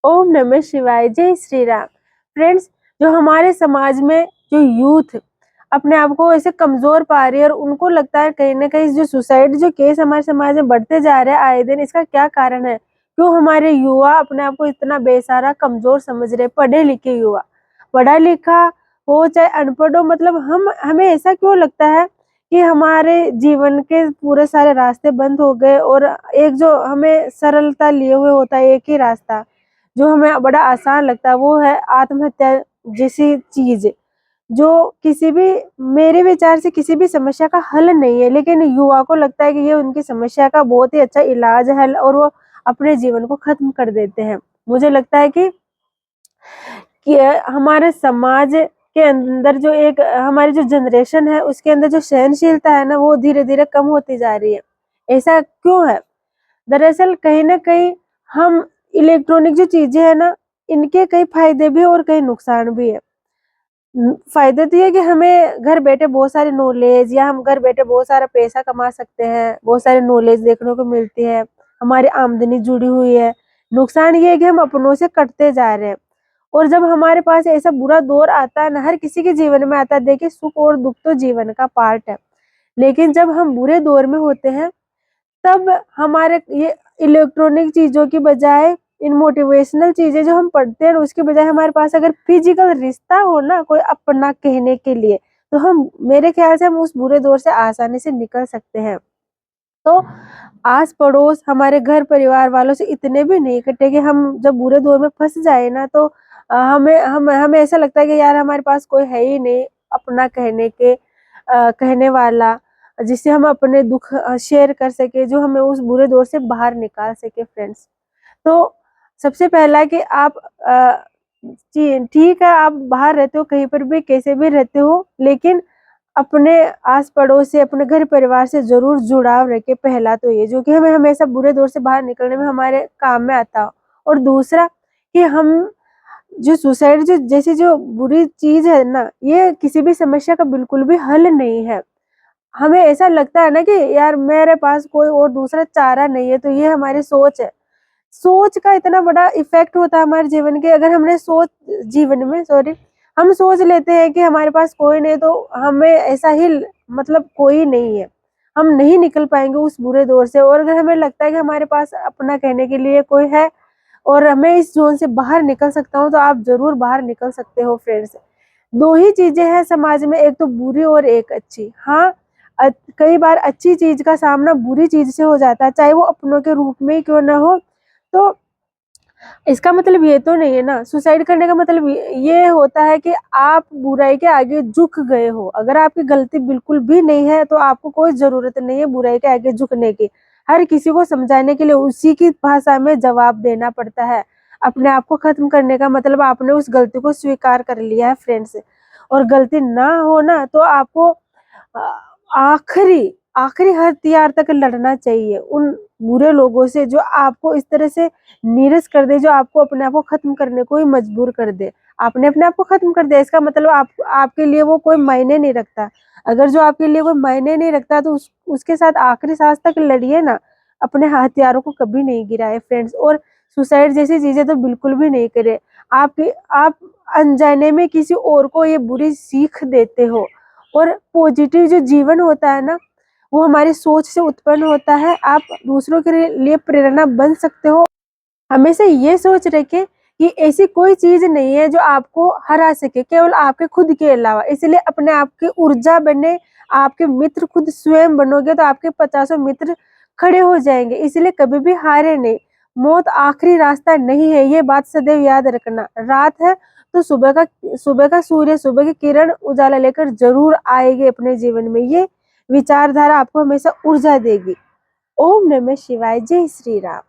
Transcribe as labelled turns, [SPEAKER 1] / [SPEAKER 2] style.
[SPEAKER 1] ओम नमः शिवाय, जय श्री राम। फ्रेंड्स, जो हमारे समाज में जो यूथ अपने आप को ऐसे कमज़ोर पा रही है और उनको लगता है कहीं न कहीं जो सुसाइड जो केस हमारे समाज में बढ़ते जा रहे हैं आए दिन, इसका क्या कारण है? क्यों हमारे युवा अपने आप को इतना बेसहारा कमज़ोर समझ रहे हैं, पढ़े-लिखे युवा। पढ़ा-लिखा हो चाहे अनपढ़ हो, मतलब हमें ऐसा क्यों लगता है कि हमारे जीवन के पूरे सारे रास्ते बंद हो गए और एक जो हमें सरलता लिए हुए होता है एक ही रास्ता, जो हमें बड़ा आसान लगता है, वो है आत्महत्या जैसी चीज़, जो किसी भी मेरे विचार से किसी भी समस्या का हल नहीं है, लेकिन युवा को लगता है कि ये उनकी समस्या का बहुत ही अच्छा इलाज है और वो अपने जीवन को खत्म कर देते हैं। मुझे लगता है कि हमारे समाज के अंदर जो एक हमारी जो जनरेशन है, उसके अंदर जो सहनशीलता है ना, वो धीरे-धीरे कम होती जा रही है। ऐसा क्यों है? दरअसल कहीं न कहीं हम इलेक्ट्रॉनिक जो चीज़ें हैं ना, इनके कई फ़ायदे भी हैं और कई नुकसान भी हैं। फ़ायदे तो ये है कि हमें घर बैठे बहुत सारी नॉलेज या हम घर बैठे बहुत सारा पैसा कमा सकते हैं, बहुत सारी नॉलेज देखने को मिलती है, हमारी आमदनी जुड़ी हुई है। नुकसान ये है कि हम अपनों से कटते जा रहे हैं और जब हमारे पास ऐसा बुरा दौर आता है ना, हर किसी के जीवन में आता है, देखिए सुख और दुःख तो जीवन का पार्ट है। लेकिन जब हम बुरे दौर में होते हैं तब हमारे ये इलेक्ट्रॉनिक चीज़ों की बजाय इन मोटिवेशनल चीज़ें जो हम पढ़ते हैं उसके बजाय हमारे पास अगर फिजिकल रिश्ता हो ना कोई अपना कहने के लिए, तो हम मेरे ख्याल से हम उस बुरे दौर से आसानी से निकल सकते हैं। तो आस-पड़ोस हमारे घर परिवार वालों से इतने भी नहीं इकट्ठे कि हम जब बुरे दौर में फँस जाए ना तो हमें ऐसा लगता है कि यार हमारे पास कोई है ही नहीं अपना कहने वाला, जिससे हम अपने दुःख शेयर कर सकें, जो हमें उस बुरे दौर से बाहर निकाल सके फ्रेंड्स। तो सबसे पहला कि आप जी ठीक है, आप बाहर रहते हो, कहीं पर भी कैसे भी रहते हो, लेकिन अपने आस-पड़ोस से, अपने घर परिवार से ज़रूर जुड़ाव रखें, पहला तो ये, जो कि हमें हमेशा बुरे दौर से बाहर निकलने में हमारे काम में आता हो। और दूसरा कि हम जो सुसाइड जो जैसी जो बुरी चीज़ है ना, ये किसी भी समस्या का बिल्कुल भी हल नहीं है। हमें ऐसा लगता है ना कि यार मेरे पास कोई और दूसरा चारा नहीं है, तो ये हमारी सोच है। सोच का इतना बड़ा इफ़ेक्ट होता है हमारे जीवन के, अगर हमने सोच जीवन में सॉरी हम सोच लेते हैं कि हमारे पास कोई नहीं तो हमें ऐसा ही मतलब कोई नहीं है। हम नहीं निकल पाएँगे उस बुरे दौर से और अगर हमें लगता है कि हमारे पास अपना कहने के लिए कोई है और मैं इस ज़ोन से बाहर निकल सकता हूँ, तो आप ज़रूर बाहर निकल सकते हो फ्रेंड्स। 2 ही चीज़ें हैं समाज में, एक तो बुरी और एक अच्छी। हाँ, कई बार अच्छी चीज़ का सामना बुरी चीज़ से हो जाता है, चाहे वो अपनों के रूप में ही क्यों ना हो। तो इसका मतलब ये तो नहीं है ना, सुसाइड करने का मतलब ये होता है कि आप बुराई के आगे झुक गए हो। अगर आपकी गलती बिल्कुल भी नहीं है, तो आपको कोई ज़रूरत नहीं है बुराई के आगे झुकने की। हर किसी को समझाने के लिए उसी की भाषा में जवाब देना पड़ता है। अपने आप को ख़त्म करने का मतलब आपने उस गलती को स्वीकार कर लिया है फ्रेंड्स। और गलती ना हो ना, तो आपको अ, आखिरी आखिरी हथियार तक लड़ना चाहिए उन बुरे लोगों से जो आपको इस तरह से नीरस कर दे, जो आपको अपने आप को ख़त्म करने को ही मजबूर कर दे। आपने अपने आप को ख़त्म कर दिया, इसका मतलब आप आपके लिए वो कोई मायने नहीं रखता। अगर जो आपके लिए कोई मायने नहीं रखता तो उसके साथ आखिरी साँस तक लड़िए ना, अपने हथियारों को कभी नहीं गिराए फ्रेंड्स और सुसाइड जैसी चीज़ें तो बिल्कुल भी नहीं करें। आप अनजाने में किसी और को ये बुरी सीख देते हो और पॉजिटिव जो जीवन होता है ना, वो हमारी सोच से उत्पन्न होता है। आप दूसरों के लिए प्रेरणा बन सकते हो। हमेशा ये सोच रखें कि ऐसी कोई चीज़ नहीं है जो आपको हरा सके, केवल आपके खुद के अलावा। इसलिए अपने आप की ऊर्जा बने, आपके मित्र खुद स्वयं बनोगे तो आपके पचासों मित्र खड़े हो जाएँगे। इसलिए कभी भी हारे नहीं, मौत आखिरी रास्ता नहीं है, ये बात सदैव याद रखना। रात है तो सुबह का सूर्य, सुबह की किरण उजाला लेकर ज़रूर आएगी अपने जीवन में। ये विचारधारा आपको हमेशा ऊर्जा देगी। ओम नमः शिवाय, जय श्री राम।